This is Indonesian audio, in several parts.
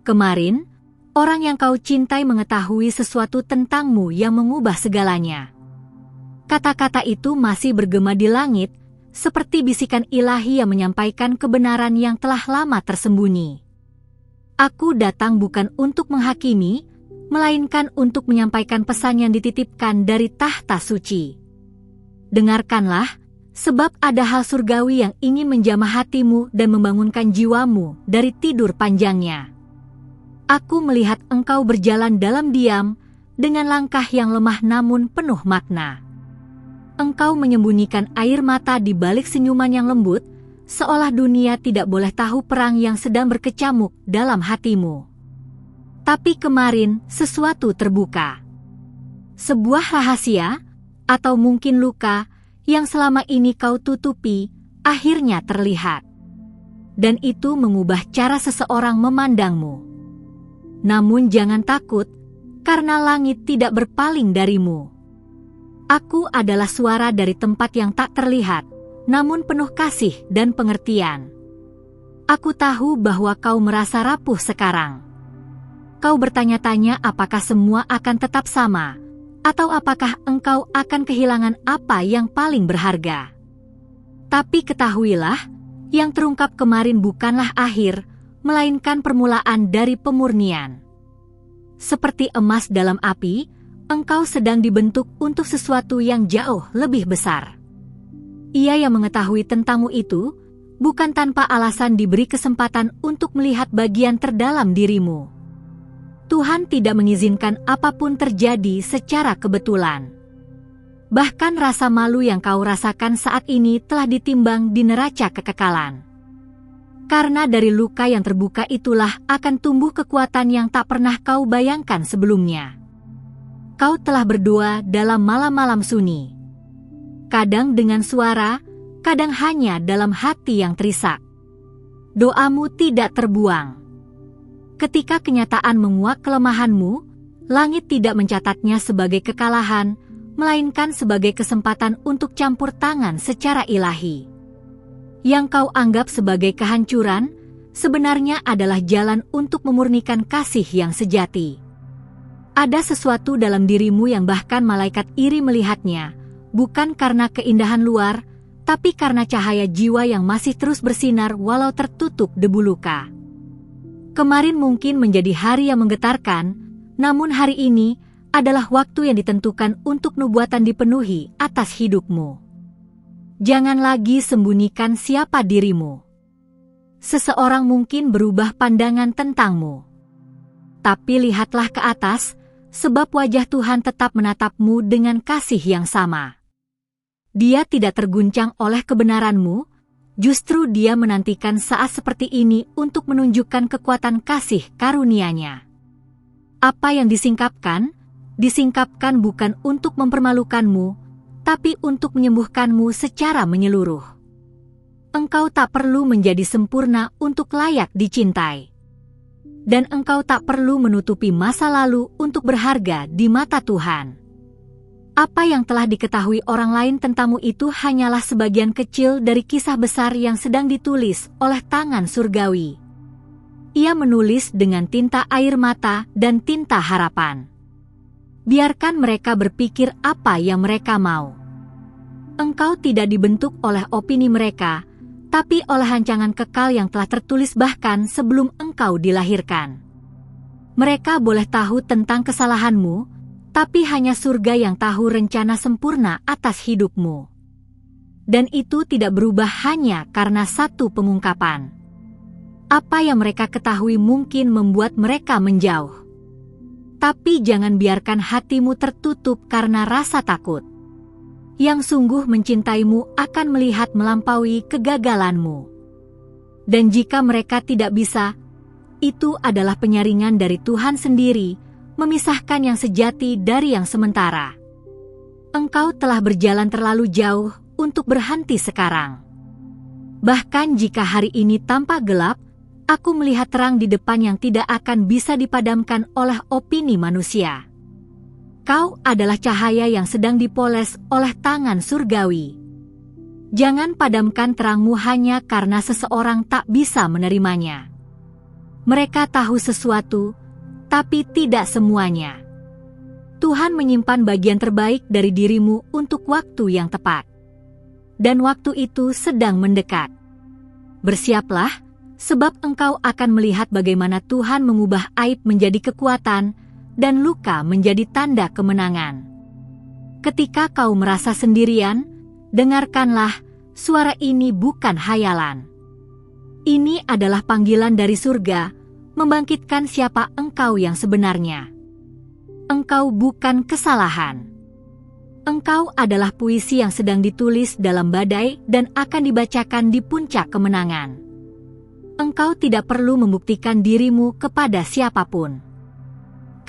Kemarin, orang yang kau cintai mengetahui sesuatu tentangmu yang mengubah segalanya. Kata-kata itu masih bergema di langit, seperti bisikan ilahi yang menyampaikan kebenaran yang telah lama tersembunyi. Aku datang bukan untuk menghakimi, melainkan untuk menyampaikan pesan yang dititipkan dari tahta suci. Dengarkanlah, sebab ada hal surgawi yang ingin menjamah hatimu dan membangunkan jiwamu dari tidur panjangnya. Aku melihat engkau berjalan dalam diam, dengan langkah yang lemah namun penuh makna. Engkau menyembunyikan air mata di balik senyuman yang lembut, seolah dunia tidak boleh tahu perang yang sedang berkecamuk dalam hatimu. Tapi kemarin sesuatu terbuka. Sebuah rahasia, atau mungkin luka, yang selama ini kau tutupi, akhirnya terlihat. Dan itu mengubah cara seseorang memandangmu. Namun jangan takut, karena langit tidak berpaling darimu. Aku adalah suara dari tempat yang tak terlihat, namun penuh kasih dan pengertian. Aku tahu bahwa kau merasa rapuh sekarang. Kau bertanya-tanya apakah semua akan tetap sama, atau apakah engkau akan kehilangan apa yang paling berharga. Tapi ketahuilah, yang terungkap kemarin bukanlah akhir, melainkan permulaan dari pemurnian. Seperti emas dalam api, engkau sedang dibentuk untuk sesuatu yang jauh lebih besar. Ia yang mengetahui tentangmu itu, bukan tanpa alasan diberi kesempatan untuk melihat bagian terdalam dirimu. Tuhan tidak mengizinkan apapun terjadi secara kebetulan. Bahkan rasa malu yang kau rasakan saat ini telah ditimbang di neraca kekekalan. Karena dari luka yang terbuka itulah akan tumbuh kekuatan yang tak pernah kau bayangkan sebelumnya. Kau telah berdoa dalam malam-malam sunyi. Kadang dengan suara, kadang hanya dalam hati yang terisak. Doamu tidak terbuang. Ketika kenyataan menguak kelemahanmu, langit tidak mencatatnya sebagai kekalahan, melainkan sebagai kesempatan untuk campur tangan secara ilahi. Yang kau anggap sebagai kehancuran, sebenarnya adalah jalan untuk memurnikan kasih yang sejati. Ada sesuatu dalam dirimu yang bahkan malaikat iri melihatnya, bukan karena keindahan luar, tapi karena cahaya jiwa yang masih terus bersinar walau tertutup debu luka. Kemarin mungkin menjadi hari yang menggetarkan, namun hari ini adalah waktu yang ditentukan untuk nubuatan dipenuhi atas hidupmu. Jangan lagi sembunyikan siapa dirimu. Seseorang mungkin berubah pandangan tentangmu. Tapi lihatlah ke atas, sebab wajah Tuhan tetap menatapmu dengan kasih yang sama. Dia tidak terguncang oleh kebenaranmu, justru dia menantikan saat seperti ini untuk menunjukkan kekuatan kasih karunia-Nya. Apa yang disingkapkan bukan untuk mempermalukanmu, tapi untuk menyembuhkanmu secara menyeluruh. Engkau tak perlu menjadi sempurna untuk layak dicintai. Dan engkau tak perlu menutupi masa lalu untuk berharga di mata Tuhan. Apa yang telah diketahui orang lain tentangmu itu hanyalah sebagian kecil dari kisah besar yang sedang ditulis oleh tangan surgawi. Ia menulis dengan tinta air mata dan tinta harapan. Biarkan mereka berpikir apa yang mereka mau. Engkau tidak dibentuk oleh opini mereka, tapi oleh rancangan kekal yang telah tertulis bahkan sebelum engkau dilahirkan. Mereka boleh tahu tentang kesalahanmu, tapi hanya surga yang tahu rencana sempurna atas hidupmu. Dan itu tidak berubah hanya karena satu pengungkapan. Apa yang mereka ketahui mungkin membuat mereka menjauh. Tapi jangan biarkan hatimu tertutup karena rasa takut. Yang sungguh mencintaimu akan melihat melampaui kegagalanmu. Dan jika mereka tidak bisa, itu adalah penyaringan dari Tuhan sendiri, memisahkan yang sejati dari yang sementara. Engkau telah berjalan terlalu jauh untuk berhenti sekarang. Bahkan jika hari ini tampak gelap, aku melihat terang di depan yang tidak akan bisa dipadamkan oleh opini manusia. Kau adalah cahaya yang sedang dipoles oleh tangan surgawi. Jangan padamkan terangmu hanya karena seseorang tak bisa menerimanya. Mereka tahu sesuatu, tapi tidak semuanya. Tuhan menyimpan bagian terbaik dari dirimu untuk waktu yang tepat. Dan waktu itu sedang mendekat. Bersiaplah, sebab engkau akan melihat bagaimana Tuhan mengubah aib menjadi kekuatan dan luka menjadi tanda kemenangan. Ketika kau merasa sendirian, dengarkanlah, suara ini bukan hayalan. Ini adalah panggilan dari surga, membangkitkan siapa engkau yang sebenarnya. Engkau bukan kesalahan. Engkau adalah puisi yang sedang ditulis dalam badai dan akan dibacakan di puncak kemenangan. Engkau tidak perlu membuktikan dirimu kepada siapapun.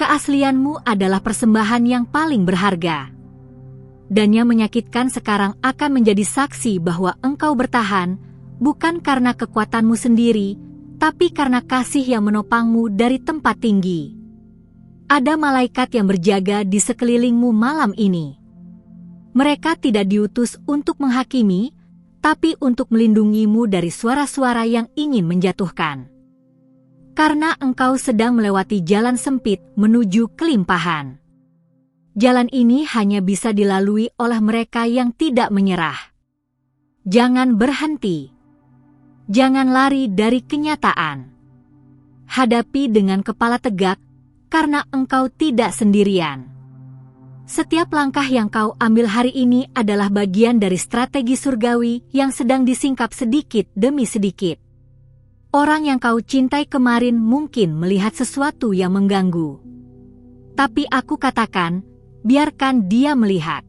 Keaslianmu adalah persembahan yang paling berharga. Dan yang menyakitkan sekarang akan menjadi saksi bahwa engkau bertahan, bukan karena kekuatanmu sendiri, tapi karena kasih yang menopangmu dari tempat tinggi. Ada malaikat yang berjaga di sekelilingmu malam ini. Mereka tidak diutus untuk menghakimi, tapi untuk melindungimu dari suara-suara yang ingin menjatuhkan. Karena engkau sedang melewati jalan sempit menuju kelimpahan. Jalan ini hanya bisa dilalui oleh mereka yang tidak menyerah. Jangan berhenti. Jangan lari dari kenyataan. Hadapi dengan kepala tegak, karena engkau tidak sendirian. Setiap langkah yang kau ambil hari ini adalah bagian dari strategi surgawi yang sedang disingkap sedikit demi sedikit. Orang yang kau cintai kemarin mungkin melihat sesuatu yang mengganggu. Tapi aku katakan, biarkan dia melihat.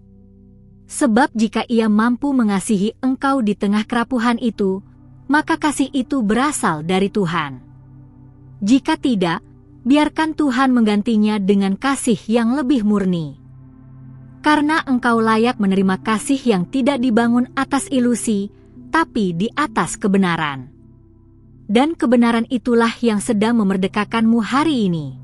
Sebab jika ia mampu mengasihi engkau di tengah kerapuhan itu, maka kasih itu berasal dari Tuhan. Jika tidak, biarkan Tuhan menggantinya dengan kasih yang lebih murni. Karena engkau layak menerima kasih yang tidak dibangun atas ilusi, tapi di atas kebenaran. Dan kebenaran itulah yang sedang memerdekakanmu hari ini.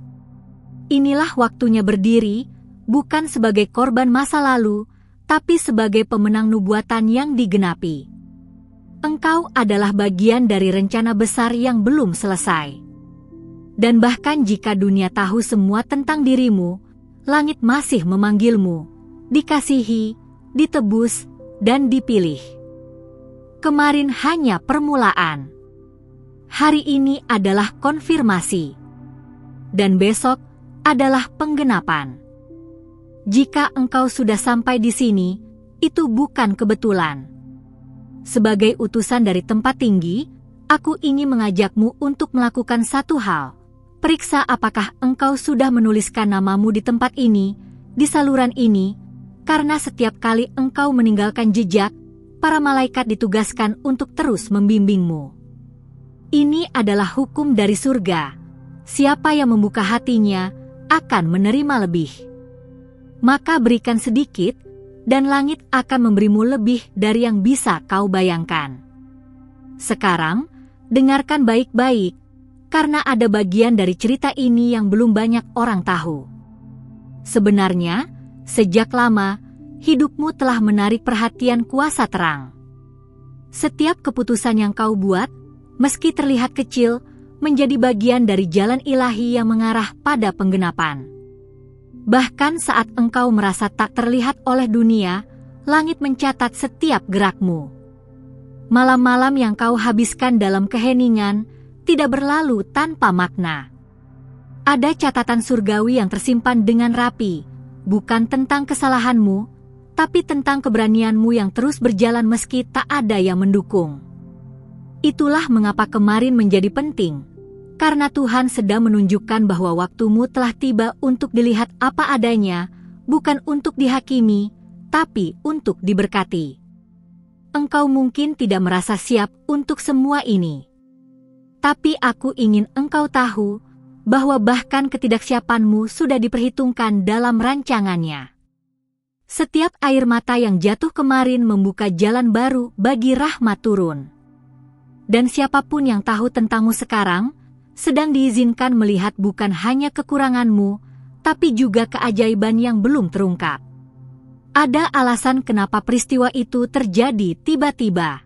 Inilah waktunya berdiri, bukan sebagai korban masa lalu, tapi sebagai pemenang nubuatan yang digenapi. Engkau adalah bagian dari rencana besar yang belum selesai. Dan bahkan jika dunia tahu semua tentang dirimu, langit masih memanggilmu, dikasihi, ditebus, dan dipilih. Kemarin hanya permulaan. Hari ini adalah konfirmasi. Dan besok adalah penggenapan. Jika engkau sudah sampai di sini, itu bukan kebetulan. Sebagai utusan dari tempat tinggi, aku ingin mengajakmu untuk melakukan satu hal. Periksa apakah engkau sudah menuliskan namamu di tempat ini, di saluran ini, karena setiap kali engkau meninggalkan jejak, para malaikat ditugaskan untuk terus membimbingmu. Ini adalah hukum dari surga. Siapa yang membuka hatinya akan menerima lebih. Maka berikan sedikit, dan langit akan memberimu lebih dari yang bisa kau bayangkan. Sekarang, dengarkan baik-baik, karena ada bagian dari cerita ini yang belum banyak orang tahu. Sebenarnya, sejak lama, hidupmu telah menarik perhatian kuasa terang. Setiap keputusan yang kau buat, meski terlihat kecil, menjadi bagian dari jalan ilahi yang mengarah pada penggenapan. Bahkan saat engkau merasa tak terlihat oleh dunia, langit mencatat setiap gerakmu. Malam-malam yang kau habiskan dalam keheningan tidak berlalu tanpa makna. Ada catatan surgawi yang tersimpan dengan rapi, bukan tentang kesalahanmu, tapi tentang keberanianmu yang terus berjalan meski tak ada yang mendukung. Itulah mengapa kemarin menjadi penting, karena Tuhan sedang menunjukkan bahwa waktumu telah tiba untuk dilihat apa adanya, bukan untuk dihakimi, tapi untuk diberkati. Engkau mungkin tidak merasa siap untuk semua ini. Tapi aku ingin engkau tahu bahwa bahkan ketidaksiapanmu sudah diperhitungkan dalam rancangannya. Setiap air mata yang jatuh kemarin membuka jalan baru bagi rahmat turun. Dan siapapun yang tahu tentangmu sekarang, sedang diizinkan melihat bukan hanya kekuranganmu, tapi juga keajaiban yang belum terungkap. Ada alasan kenapa peristiwa itu terjadi tiba-tiba.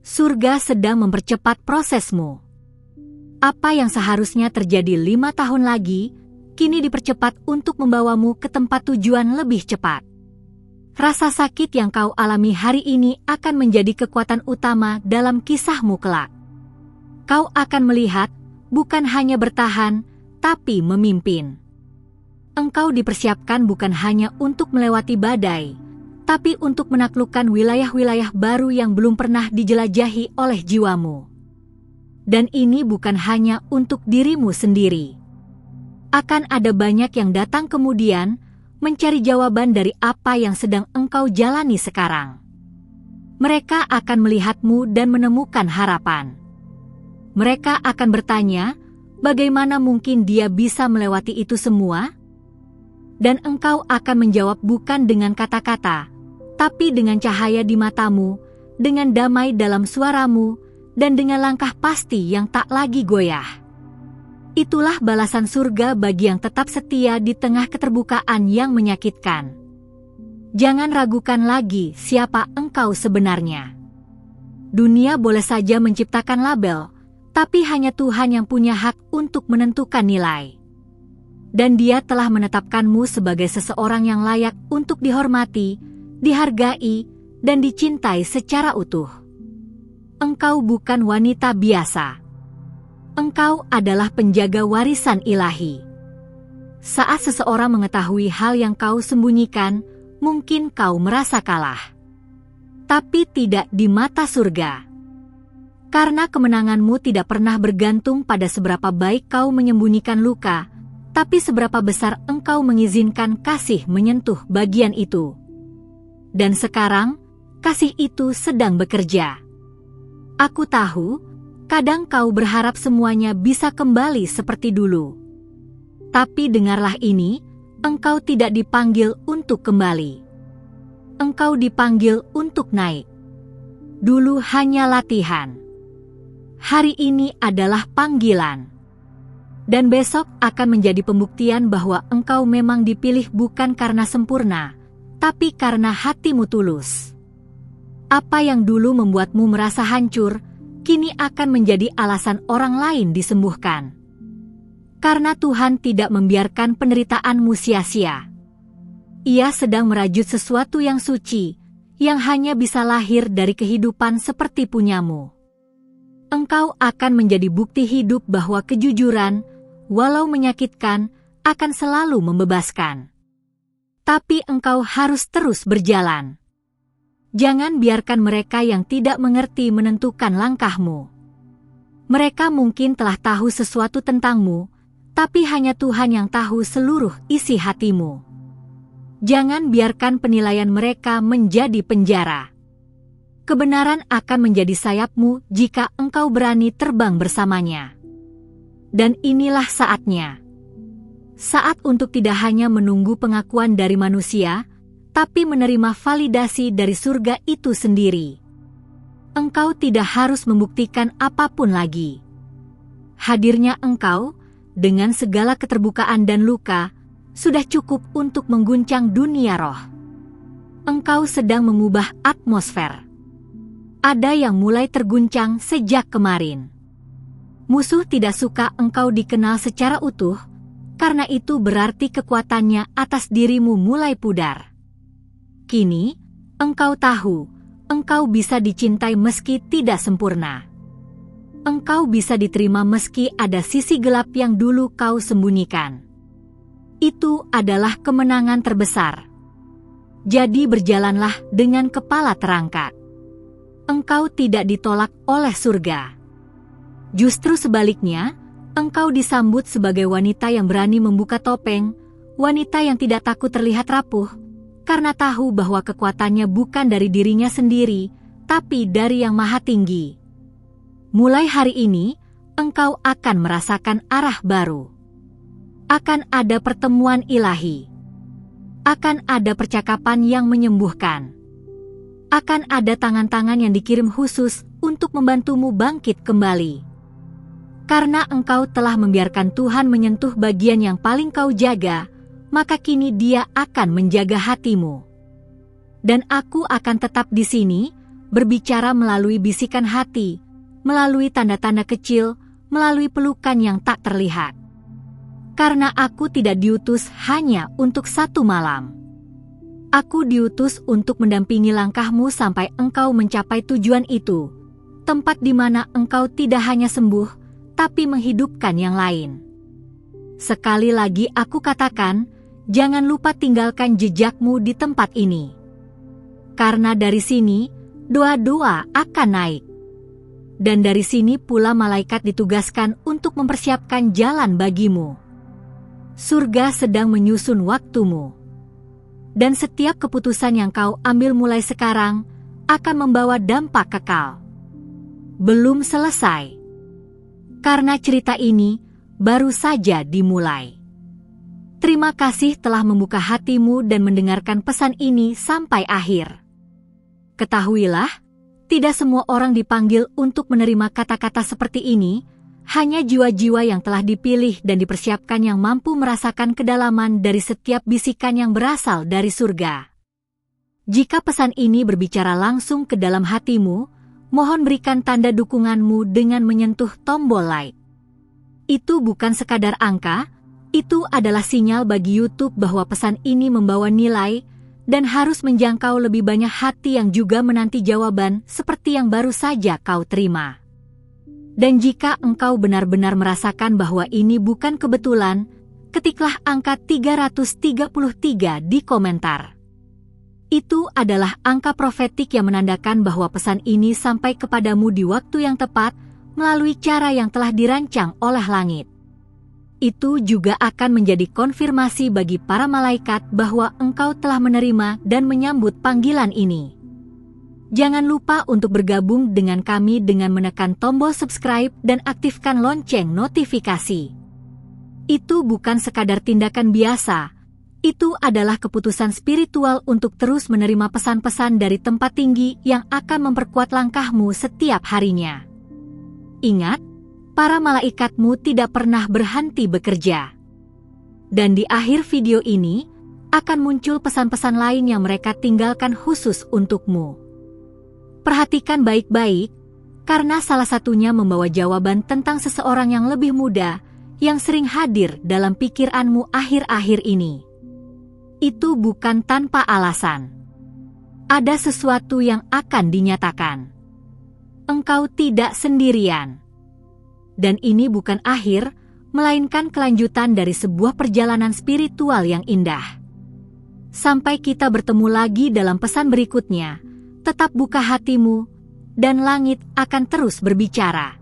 Surga sedang mempercepat prosesmu. Apa yang seharusnya terjadi 5 tahun lagi, kini dipercepat untuk membawamu ke tempat tujuan lebih cepat. Rasa sakit yang kau alami hari ini akan menjadi kekuatan utama dalam kisahmu kelak. Kau akan melihat, bukan hanya bertahan, tapi memimpin. Engkau dipersiapkan bukan hanya untuk melewati badai, tapi untuk menaklukkan wilayah-wilayah baru yang belum pernah dijelajahi oleh jiwamu. Dan ini bukan hanya untuk dirimu sendiri. Akan ada banyak yang datang kemudian, mencari jawaban dari apa yang sedang engkau jalani sekarang. Mereka akan melihatmu dan menemukan harapan. Mereka akan bertanya, bagaimana mungkin dia bisa melewati itu semua? Dan engkau akan menjawab bukan dengan kata-kata, tapi dengan cahaya di matamu, dengan damai dalam suaramu, dan dengan langkah pasti yang tak lagi goyah. Itulah balasan surga bagi yang tetap setia di tengah keterbukaan yang menyakitkan. Jangan ragukan lagi siapa engkau sebenarnya. Dunia boleh saja menciptakan label, tapi hanya Tuhan yang punya hak untuk menentukan nilai. Dan Dia telah menetapkanmu sebagai seseorang yang layak untuk dihormati, dihargai, dan dicintai secara utuh. Engkau bukan wanita biasa. Engkau adalah penjaga warisan ilahi. Saat seseorang mengetahui hal yang kau sembunyikan, mungkin kau merasa kalah. Tapi tidak di mata surga. Karena kemenanganmu tidak pernah bergantung pada seberapa baik kau menyembunyikan luka, tapi seberapa besar engkau mengizinkan kasih menyentuh bagian itu. Dan sekarang, kasih itu sedang bekerja. Aku tahu, kadang kau berharap semuanya bisa kembali seperti dulu. Tapi dengarlah ini, engkau tidak dipanggil untuk kembali. Engkau dipanggil untuk naik. Dulu hanya latihan. Hari ini adalah panggilan. Dan besok akan menjadi pembuktian bahwa engkau memang dipilih bukan karena sempurna, tapi karena hatimu tulus. Apa yang dulu membuatmu merasa hancur, kini akan menjadi alasan orang lain disembuhkan. Karena Tuhan tidak membiarkan penderitaanmu sia-sia. Ia sedang merajut sesuatu yang suci, yang hanya bisa lahir dari kehidupan seperti punyamu. Engkau akan menjadi bukti hidup bahwa kejujuran, walau menyakitkan, akan selalu membebaskan. Tapi engkau harus terus berjalan. Jangan biarkan mereka yang tidak mengerti menentukan langkahmu. Mereka mungkin telah tahu sesuatu tentangmu, tapi hanya Tuhan yang tahu seluruh isi hatimu. Jangan biarkan penilaian mereka menjadi penjara. Kebenaran akan menjadi sayapmu jika engkau berani terbang bersamanya. Dan inilah saatnya. Saat untuk tidak hanya menunggu pengakuan dari manusia, tapi menerima validasi dari surga itu sendiri. Engkau tidak harus membuktikan apapun lagi. Hadirnya engkau, dengan segala keterbukaan dan luka, sudah cukup untuk mengguncang dunia roh. Engkau sedang mengubah atmosfer. Ada yang mulai terguncang sejak kemarin. Musuh tidak suka engkau dikenal secara utuh, karena itu berarti kekuatannya atas dirimu mulai pudar. Kini, engkau tahu, engkau bisa dicintai meski tidak sempurna. Engkau bisa diterima meski ada sisi gelap yang dulu kau sembunyikan. Itu adalah kemenangan terbesar. Jadi berjalanlah dengan kepala terangkat. Engkau tidak ditolak oleh surga. Justru sebaliknya, engkau disambut sebagai wanita yang berani membuka topeng, wanita yang tidak takut terlihat rapuh, karena tahu bahwa kekuatannya bukan dari dirinya sendiri, tapi dari Yang Maha Tinggi. Mulai hari ini, engkau akan merasakan arah baru. Akan ada pertemuan ilahi. Akan ada percakapan yang menyembuhkan. Akan ada tangan-tangan yang dikirim khusus untuk membantumu bangkit kembali. Karena engkau telah membiarkan Tuhan menyentuh bagian yang paling kau jaga, maka kini Dia akan menjaga hatimu. Dan aku akan tetap di sini, berbicara melalui bisikan hati, melalui tanda-tanda kecil, melalui pelukan yang tak terlihat. Karena aku tidak diutus hanya untuk 1 malam. Aku diutus untuk mendampingi langkahmu sampai engkau mencapai tujuan itu, tempat di mana engkau tidak hanya sembuh, tapi menghidupkan yang lain. Sekali lagi aku katakan, jangan lupa tinggalkan jejakmu di tempat ini. Karena dari sini, doa-doa akan naik. Dan dari sini pula malaikat ditugaskan untuk mempersiapkan jalan bagimu. Surga sedang menyusun waktumu. Dan setiap keputusan yang kau ambil mulai sekarang akan membawa dampak kekal. Belum selesai. Karena cerita ini baru saja dimulai. Terima kasih telah membuka hatimu dan mendengarkan pesan ini sampai akhir. Ketahuilah, tidak semua orang dipanggil untuk menerima kata-kata seperti ini, hanya jiwa-jiwa yang telah dipilih dan dipersiapkan yang mampu merasakan kedalaman dari setiap bisikan yang berasal dari surga. Jika pesan ini berbicara langsung ke dalam hatimu, mohon berikan tanda dukunganmu dengan menyentuh tombol like. Itu bukan sekadar angka, itu adalah sinyal bagi YouTube bahwa pesan ini membawa nilai dan harus menjangkau lebih banyak hati yang juga menanti jawaban seperti yang baru saja kau terima. Dan jika engkau benar-benar merasakan bahwa ini bukan kebetulan, ketiklah angka 333 di komentar. Itu adalah angka profetik yang menandakan bahwa pesan ini sampai kepadamu di waktu yang tepat melalui cara yang telah dirancang oleh langit. Itu juga akan menjadi konfirmasi bagi para malaikat bahwa engkau telah menerima dan menyambut panggilan ini. Jangan lupa untuk bergabung dengan kami dengan menekan tombol subscribe dan aktifkan lonceng notifikasi. Itu bukan sekadar tindakan biasa, itu adalah keputusan spiritual untuk terus menerima pesan-pesan dari tempat tinggi yang akan memperkuat langkahmu setiap harinya. Ingat, para malaikatmu tidak pernah berhenti bekerja. Dan di akhir video ini, akan muncul pesan-pesan lain yang mereka tinggalkan khusus untukmu. Perhatikan baik-baik, karena salah satunya membawa jawaban tentang seseorang yang lebih muda, yang sering hadir dalam pikiranmu akhir-akhir ini. Itu bukan tanpa alasan. Ada sesuatu yang akan dinyatakan. Engkau tidak sendirian. Dan ini bukan akhir, melainkan kelanjutan dari sebuah perjalanan spiritual yang indah. Sampai kita bertemu lagi dalam pesan berikutnya, tetap buka hatimu, dan langit akan terus berbicara.